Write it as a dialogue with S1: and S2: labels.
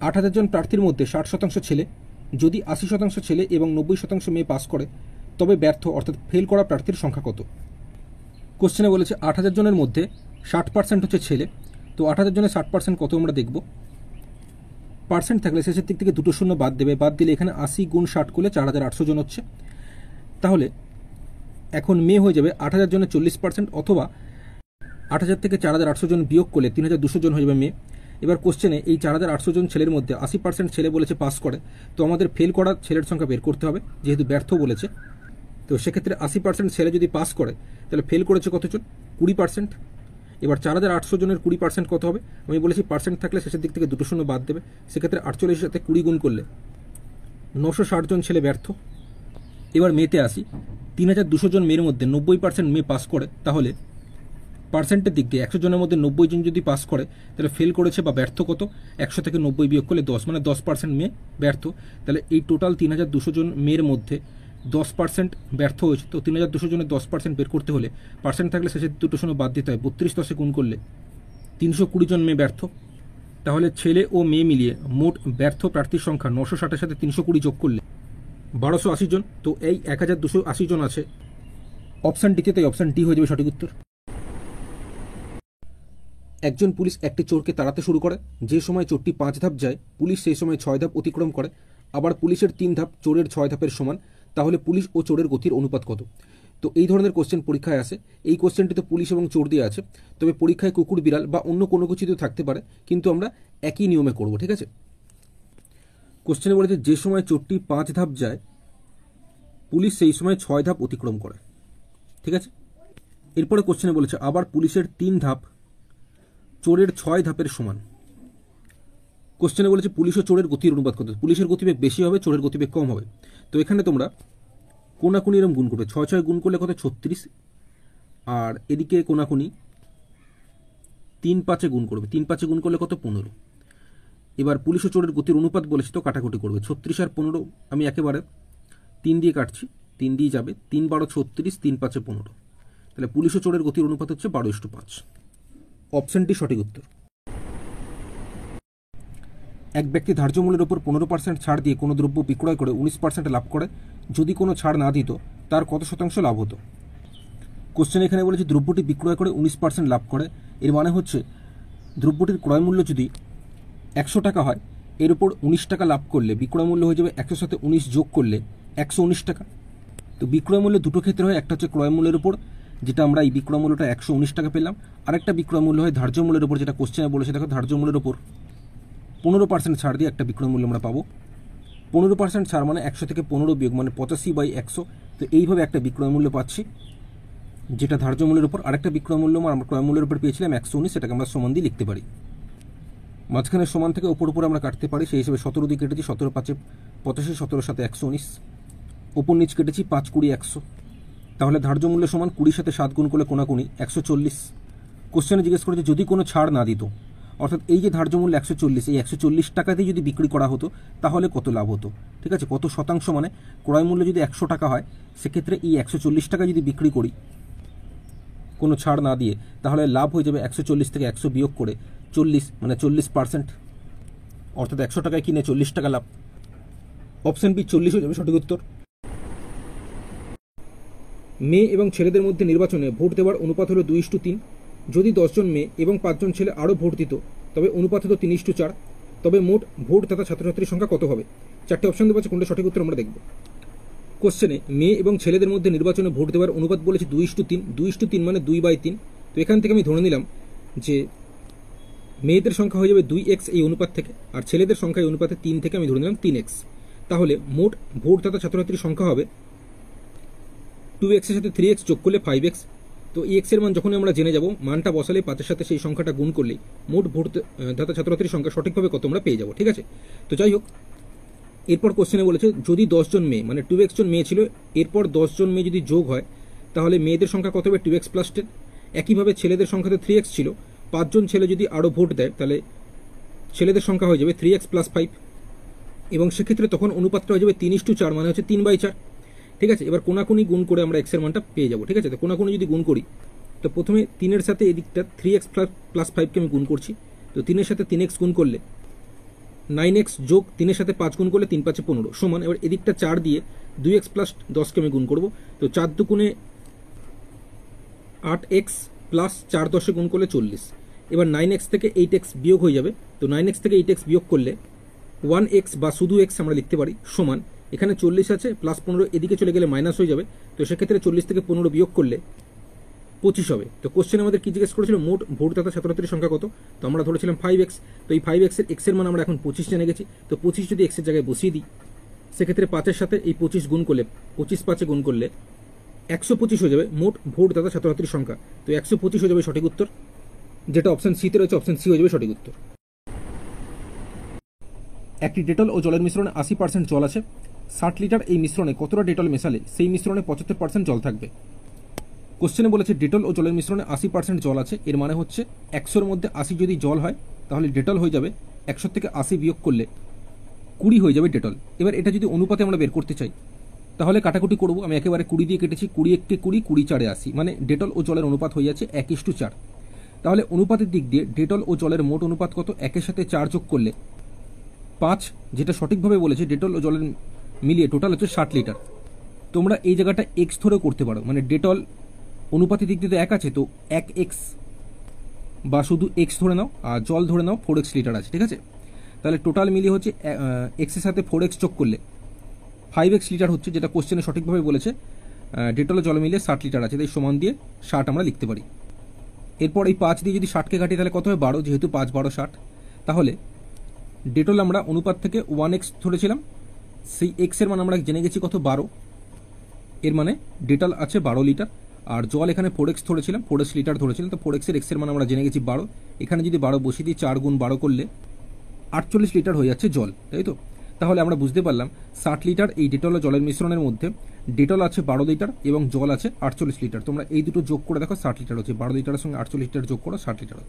S1: 8,000 জন প্রার্থীর মধ্যে 60% ছেলে, যদি 80% ছেলে এবং 90% মেয়ে পাস করে তবে ব্যর্থ অর্থাৎ ফেল করা প্রার্থীর সংখ্যা কত? কোশ্চেনে বলেছে 8,000 জনের মধ্যে 60% হচ্ছে ছেলে, তো 8,000 জনের 60% কত আমরা দেখব। পার্সেন্ট থাকলে শেষের দিক থেকে দুটো শূন্য বাদ দেবে, বাদ দিলে এখানে 80 গুণ 60 করলে 4,800 জন হচ্ছে। তাহলে এখন মেয়ে হয়ে যাবে 8,000 জনের 40%, অথবা 8,000 থেকে 4,800 জন বিয়োগ করলে 3,200 জন হয়ে যাবে মেয়ে। এবার কোশ্চেনে এই 4,800 জন ছেলের মধ্যে 80% ছেলে বলেছে পাস করে, তো আমাদের ফেল করা ছেলের সংখ্যা বের করতে হবে, যেহেতু ব্যর্থ বলেছে। তো সেক্ষেত্রে 80% ছেলে যদি পাস করে তাহলে ফেল করেছে কতজন? 20%। এবার 4,800 জনের 20% কত হবে? আমি বলেছি পার্সেন্ট থাকলে শেষের দিক থেকে দুটো শূন্য বাদ দেবে, সেক্ষেত্রে 48 সাথে 20 গুণ করলে 960 জন ছেলে ব্যর্থ। এবার মেয়েতে আসি, 3,200 জন মেয়ের মধ্যে 90% মেয়ে পাস করে, তাহলে পার্সেন্টের দিক দিয়ে 100 জনের মধ্যে 90 জন যদি পাস করে তাহলে ফেল করেছে বা ব্যর্থ কত? 100 থেকে 90 বিয়োগ করলে 10, মানে 10% মেয়ে ব্যর্থ। তাহলে এই টোটাল 3,200 জন মেয়ের মধ্যে 10% ব্যর্থ হয়েছে। তো 3,200 জনের 10% বের করতে হলে পার্সেন্ট থাকলে শেষের দুটো শূন্য বাদ দিতে হয়, 32 10 গুণ করলে 320 জন মেয়ে ব্যর্থ। তাহলে ছেলে ও মেয়ে মিলিয়ে মোট ব্যর্থ প্রার্থীর সংখ্যা 960-এর সাথে 320 যোগ করলে 1,280 জন। তো এই 1,280 জন আছে অপশান ডিতে, তাই অপশান ডি হয়ে যাবে সঠিক উত্তর। একজন পুলিশ একটি চোরকে তাড়াতে শুরু করে, যে সময় চোরটি 5 ধাপ যায় পুলিশ সেই সময় 6 ধাপ অতিক্রম করে, আবার পুলিশের 3 ধাপ চোরের 6 ধাপের সমান, তাহলে পুলিশ ও চোরের গতির অনুপাত কত? তো এই ধরনের কোশ্চেন পরীক্ষায় আসে। এই কোশ্চেনটিতে পুলিশ এবং চোর দিয়ে আছে, তবে পরীক্ষায় কুকুর বিড়াল বা অন্য কোনো কিছুতেও থাকতে পারে, কিন্তু আমরা একই নিয়মে করব, ঠিক আছে। কোশ্চেনে বলেছে যে সময় চোরটি 5 ধাপ যায় পুলিশ সেই সময় 6 ধাপ অতিক্রম করে, ঠিক আছে। এরপরে কোশ্চেনে বলেছে আবার পুলিশের 3 ধাপ চোরের 6 ধাপের সমান। কোশ্চেনে বলেছে পুলিশ ও চোরের গতির অনুপাত কত? পুলিশের গতিবেগ বেশি হবে, চোরের গতিবেগ কম হবে। তো এখানে তোমরা কোনাকুনি এরকম গুণ করবে, 6 6 গুণ করলে কত? 36, আর এদিকে কোনাকুনি 3 5 গুণ করবে, 3 5 গুণ করলে কত? 15। এবার পুলিশ ও চোরের গতির অনুপাত বলেছে, তো কাটাকুটি করবে, 36 আর 15 আমি একেবারে 3 দিয়ে কাটছি, 3 দিয়ে যাবে, 3 12 36, 3 5 15। তাহলে পুলিশ ও চোরের গতির অনুপাত হচ্ছে 12:5। অপশনটি সঠিক উত্তর। এক ব্যক্তি ধার্য মূল্যের উপর 15% ছাড় দিয়ে কোনো দ্রব্য বিক্রয় করে 19% লাভ করে, যদি কোনো ছাড় না দিত তার কত শতাংশ লাভ হতো? কোশ্চেন এখানে বলেছে দ্রব্যটি বিক্রয় করে 19% লাভ করে, এর মানে হচ্ছে দ্রব্যটির ক্রয় মূল্য যদি 100 টাকা হয়, এর উপর 19 টাকা লাভ করলে বিক্রয় মূল্য হয়ে যাবে 100 সাথে 19 যোগ করলে 119 টাকা। তো বিক্রয় মূল্য দুটো ক্ষেত্রে হয়, একটা হচ্ছে ক্রয় মূল্যের উপর, যেটা আমরা এই বিক্রয় মূল্যটা 119 টাকা পেলাম, আরেকটা বিক্রয় মূল্য হয় ধার্য মূল্যের উপর, যেটা কোশ্চেনে বলেছে দেখো ধার্য মূল্যের উপর 15% ছাড় দিয়ে একটা বিক্রয় মূল্য আমরা পাবো। 15% ছাড় মানে 100 থেকে 15 বিয়োগ মানে 85/100। তো এইভাবে একটা বিক্রয় মূল্য পাচ্ছি যেটা ধার্য মূল্যের উপর, আরেকটা বিক্রয় মূল্য আমরা ক্রয় মূল্যের উপর পেয়েছিলাম 119, সেটাকে আমরা সমান দিয়ে লিখতে পারি। মাঝখানে সমান থেকে উপর উপর আমরা কাটতে পারি, সেই হিসেবে 17 দিয়ে কেটেছি, 17 5 85, 17 সাথে 119, উপর নিচ কেটেছি 5 20 100। তাহলে ধার্য মূল্য সমান 20 সাথে 7 গুণ করলে কোনাকুনি 140। কোশ্চেনে জিজ্ঞেস করেছে যদি কোনো ছাড় না দিত, অর্থাৎ এই যে ধার্য মূল্য 140, এই 140 টাকাতেই যদি বিক্রি করা হতো তাহলে কত লাভ হতো, ঠিক আছে। কত শতাংশ মানে ক্রয় মূল্য যদি 100 টাকা হয়, সেক্ষেত্রে এই 140 টাকা যদি বিক্রি করি কোনো ছাড় না দিয়ে, তাহলে লাভ হয়ে যাবে 140 থেকে 100 বিয়োগ করে 40, মানে 40%, অর্থাৎ 100 টাকায় কিনে 40 টাকা লাভ। অপশন বি 40 হয়ে যাবে সঠিক উত্তর। মেয়ে এবং ছেলেদের মধ্যে নির্বাচনে ভোট দেওয়ার অনুপাত হলো 2:3। যদি 10 জন মেয়ে এবং 5 জন ছেলে আরও ভোট দিত তবে অনুপাত হতো 3:4। তবে মোট ভোট দাতা ছাত্রছাত্রীর সংখ্যা কত হবে? 4টে অপশন দেওয়া আছে, কোনটা সঠিক উত্তর আমরা দেখব। কোশ্চেনে মেয়ে এবং ছেলেদের মধ্যে নির্বাচনে ভোট দেওয়ার অনুপাত বলেছে 2:3। 2:3 মানে 2/3। তো এখান থেকে আমি ধরে নিলাম যে মেয়েদের সংখ্যা হয়ে যাবে 2x এই অনুপাত থেকে, আর ছেলেদের সংখ্যা এই অনুপাতে 3 থেকে আমি ধরে নিলাম 3x। তাহলে মোট ভোট দাতা ছাত্রছাত্রীর সংখ্যা হবে 2x এর সাথে 3x যোগ করলে 5x। তো এই x এর মান যখন আমরা জেনে যাব, মানটা বসালে 5 এর সাথে সেই সংখ্যাটা গুণ করলেই মোট ভোট দাতা ছাত্রছাত্রীর সংখ্যা সঠিকভাবে কত আমরা পেয়ে যাব, ঠিক আছে। তো যাই হোক, এরপর কোশ্চেনে বলেছে যদি 10 জন মেয়ে, মানে 2x জন মেয়ে ছিল, এরপর 10 জন মেয়ে যদি যোগ হয় তাহলে মেয়েদের সংখ্যা কত হবে? 2x + 10। একইভাবে ছেলেদের সংখ্যাতে 3x ছিল, 5 জন ছেলে যদি আরও ভোট দেয় তাহলে ছেলেদের সংখ্যা হয়ে যাবে 3x + 5, এবং সেক্ষেত্রে তখন অনুপাতটা হয়ে যাবে 3:4, মানে হচ্ছে 3/4, ঠিক আছে। এবার কোনাকুনি গুণ করে আমরা x এর মানটা পেয়ে যাব, ঠিক আছে। তো কোনাকুনি যদি গুণ করি, তো প্রথমে 3 এর সাথে এদিকটা 3x + 5কে আমি গুণ করছি, তো 3 এর সাথে 3x গুণ করলে 9x যোগ 3-এর সাথে 5 গুণ করলে 3 5 15 সমান, এবার এদিকটা 4 দিয়ে 2x প্লাস 10কে আমি গুণ করব, তো 4 দুগুণে 8x প্লাস 4 10-এ গুণ করলে 40। এবার 9x থেকে 8x বিয়োগ হয়ে যাবে, তো 9x থেকে 8x বিয়োগ করলে 1x বা শুধু x আমরা লিখতে পারি সমান, এখানে 40 আছে প্লাস 15 এদিকে চলে গেলে মাইনাস হয়ে যাবে, তো সেক্ষেত্রে 40 থেকে 15 বিয়োগ করলে 25 হবে। তো কোশ্চেন আমাদের কি জিজ্ঞেস করেছিল, মোট ভোটদাতা ছাত্রছাত্রীর সংখ্যা কত, তো আমরা ধরেছিলাম 5x, তো এই 5x এর x এর মান আমরা এখন 25 জেনে গেছি, তো 25 যদি x এর জায়গায় বসিয়ে দিই, সেক্ষেত্রে 5-এর সাথে এই 25 গুণ করলে 25 5-এ গুণ করলে 125 হয়ে যাবে মোট ভোটদাতা ছাত্রছাত্রীর সংখ্যা। তো 125 হয়ে যাবে সঠিক উত্তর, যেটা অপশন সিতে রয়েছে, অপশন সি হয়ে যাবে সঠিক উত্তর। একটি ডেটল ও জলের মিশ্রণে 80% জল আছে, 60 লিটার এই মিশ্রণে কতটা ডেটল মেশালে সেই মিশ্রণে 75% জল থাকবে। কোশ্চেনে বলেছে ডেটল ও জলের মিশ্রণে 80% জল আছে, এর মানে হচ্ছে 100-এর মধ্যে 80 যদি জল হয় তাহলে ডেটল হয়ে যাবে 100 থেকে 80 বিয়োগ করলে 20 হয়ে যাবে ডেটল। এবার এটা যদি অনুপাতে আমরা বের করতে চাই তাহলে কাটাকুটি করব, আমি একেবারে 20 দিয়ে কেটেছি, 20 1 20, 20 4 80, মানে ডেটল ও জলের অনুপাত হয়ে যাচ্ছে 1:4। তাহলে অনুপাতের দিক দিয়ে ডেটল ও জলের মোট অনুপাত কত, 1-এর সাথে 4 যোগ করলে 5, যেটা সঠিকভাবে বলেছে ডেটল ও জলের মিলিয়ে টোটাল হচ্ছে 60 লিটার। তোমরা এই জায়গাটা এক্স ধরেও করতে পারো, মানে ডেটল অনুপাতের দিক দিয়ে তো 1 আছে, তো 1x বা শুধু এক্স ধরে নাও, আর জল ধরে নাও 4x লিটার আছে, ঠিক আছে। তাহলে টোটাল মিলিয়ে হচ্ছে এক্সের সাথে 4x যোগ করলে 5x লিটার হচ্ছে, যেটা কোশ্চেনে সঠিকভাবে বলেছে ডেটল ও জল মিলিয়ে 60 লিটার আছে, তাই সমান দিয়ে 60 আমরা লিখতে পারি। এরপর এই 5 দিয়ে যদি 60কে কাটি তাহলে কত হয় 12, যেহেতু 5 12 60, তাহলে ডেটল আমরা অনুপাত থেকে 1x ধরেছিলাম, সেই x এর মান আমরা জেনে গেছি কত 12, এর মানে ডেটল আছে 12 লিটার, আর জল এখানে 4x ধরেছিলাম, 4x লিটার ধরেছিলাম, তো 4x এর x এর মান আমরা জেনে গেছি 12, এখানে যদি 12 বসিয়ে দিই 4 গুণ 12 করলে 48 লিটার হয়ে যাচ্ছে জল, তাই তো। তাহলে আমরা বুঝতে পারলাম 60 লিটার এই ডেটল ও জলের মিশ্রণের মধ্যে ডেটল আছে 12 লিটার এবং জল আছে 48 লিটার। তোমরা এই দুটো যোগ করে দেখো 60 লিটার হচ্ছে, 12 লিটারের সঙ্গে 48 লিটার যোগ করো 60 লিটার হচ্ছে।